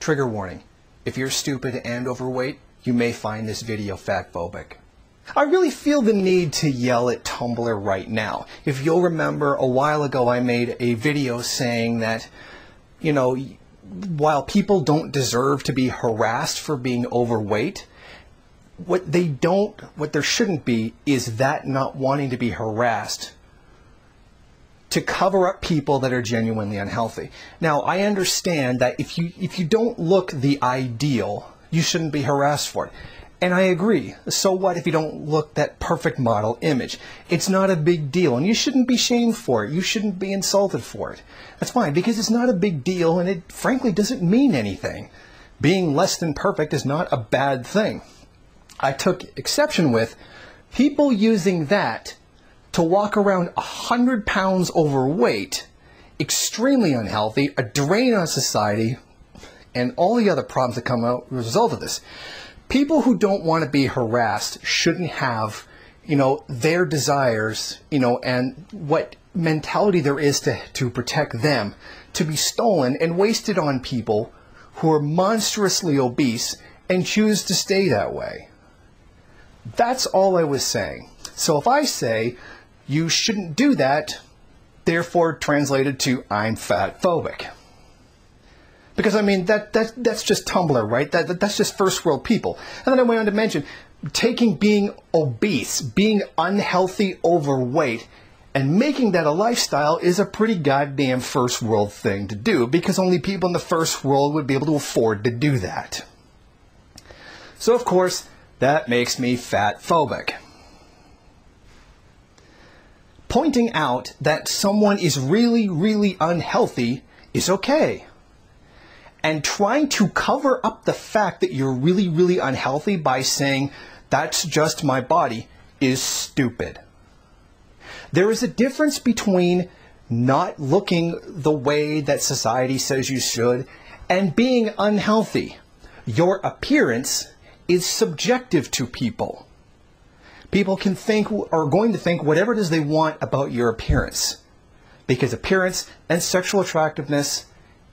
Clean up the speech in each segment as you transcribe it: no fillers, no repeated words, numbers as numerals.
Trigger warning. If you're stupid and overweight, you may find this video fatphobic. I really feel the need to yell at Tumblr right now. If you'll remember, a while ago I made a video saying that, you know, while people don't deserve to be harassed for being overweight, what there shouldn't be is that not wanting to be harassed to cover up people that are genuinely unhealthy. Now, I understand that if you don't look the ideal, you shouldn't be harassed for it. And I agree. So what if you don't look that perfect model image? It's not a big deal, and you shouldn't be shamed for it. You shouldn't be insulted for it. That's fine, because it's not a big deal, and it frankly doesn't mean anything. Being less than perfect is not a bad thing. I took exception with people using that to walk around 100 pounds overweight, extremely unhealthy, a drain on society, and all the other problems that come out as a result of this. People who don't want to be harassed shouldn't have, their desires, and what mentality there is to protect them, to be stolen and wasted on people who are monstrously obese and choose to stay that way. That's all I was saying. So if I say you shouldn't do that, therefore translated to I'm fatphobic. Because, I mean, that's just Tumblr, right? That's just first world people. And then I went on to mention, taking being obese, being unhealthy, overweight, and making that a lifestyle is a pretty goddamn first world thing to do, because only people in the first world would be able to afford to do that. So, of course, that makes me fatphobic. Pointing out that someone is really, really unhealthy is okay. And trying to cover up the fact that you're really, really unhealthy by saying, that's just my body, is stupid. There is a difference between not looking the way that society says you should and being unhealthy. Your appearance is subjective to people. People are going to think whatever it is they want about your appearance, because appearance and sexual attractiveness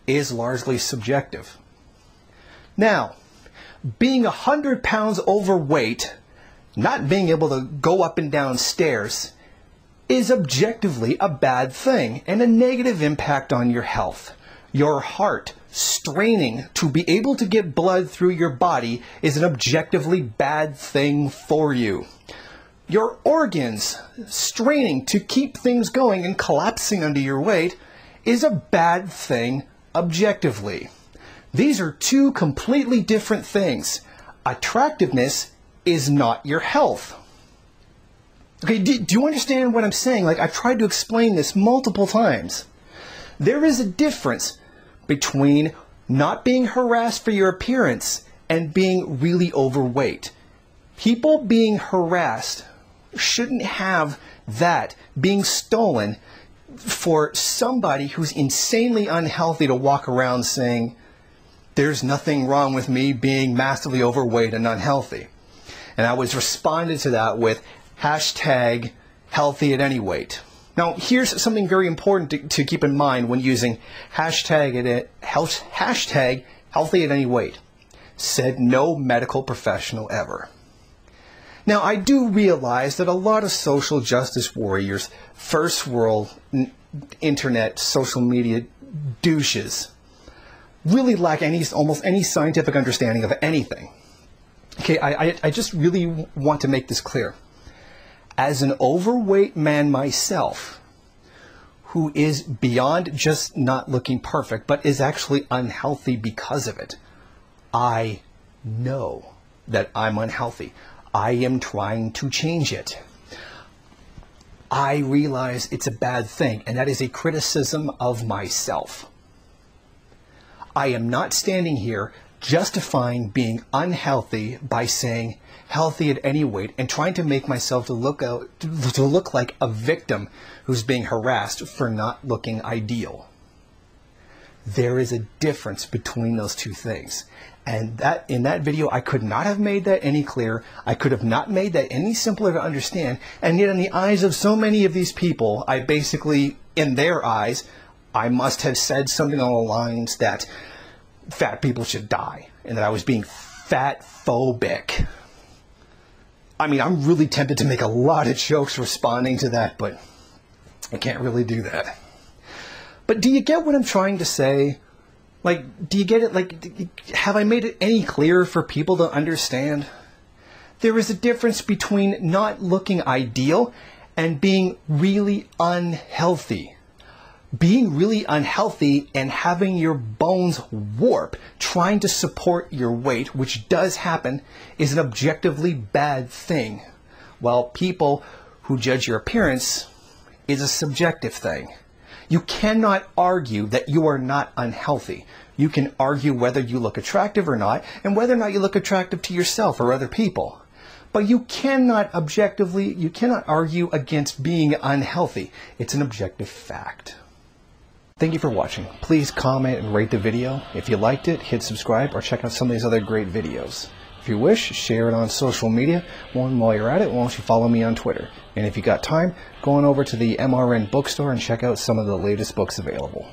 is largely subjective. Now, being 100 pounds overweight, not being able to go up and down stairs, is objectively a bad thing and a negative impact on your health. Your heart straining to be able to get blood through your body is an objectively bad thing for you. Your organs straining to keep things going and collapsing under your weight is a bad thing objectively. These are two completely different things. Attractiveness is not your health. Okay, do you understand what I'm saying? Like, I've tried to explain this multiple times. There is a difference between not being harassed for your appearance and being really overweight. People being harassed shouldn't have that being stolen for somebody who's insanely unhealthy to walk around saying, there's nothing wrong with me being massively overweight and unhealthy. And I was responded to that with hashtag healthy at any weight. Now, here's something very important to keep in mind when using hashtag healthy at any weight. Said no medical professional ever. Now, I do realize that a lot of social justice warriors, first world internet, social media douches, really lack almost any scientific understanding of anything. Okay, I just really want to make this clear. As an overweight man myself, who is beyond just not looking perfect, but is actually unhealthy because of it, I know that I'm unhealthy. I am trying to change it. I realize it's a bad thing, and that is a criticism of myself. I am not standing here justifying being unhealthy by saying healthy at any weight and trying to make myself to look like a victim who's being harassed for not looking ideal. There is a difference between those two things. And in that video, I could not have made that any clearer. I could have not made that any simpler to understand. And yet in the eyes of so many of these people, I basically, in their eyes, I must have said something along the lines that fat people should die and that I was being fatphobic. I mean, I'm really tempted to make a lot of jokes responding to that, but I can't really do that. But do you get what I'm trying to say? Like, do you get it? Like, have I made it any clearer for people to understand? There is a difference between not looking ideal and being really unhealthy. Being really unhealthy and having your bones warp, trying to support your weight, which does happen, is an objectively bad thing. While people who judge your appearance is a subjective thing. You cannot argue that you are not unhealthy. You can argue whether you look attractive or not, and whether or not you look attractive to yourself or other people. But you cannot argue against being unhealthy. It's an objective fact. Thank you for watching. Please comment and rate the video. If you liked it, hit subscribe or check out some of these other great videos. If you wish, share it on social media. While you're at it, why don't you follow me on Twitter? And if you got time, go on over to the MRN bookstore and check out some of the latest books available.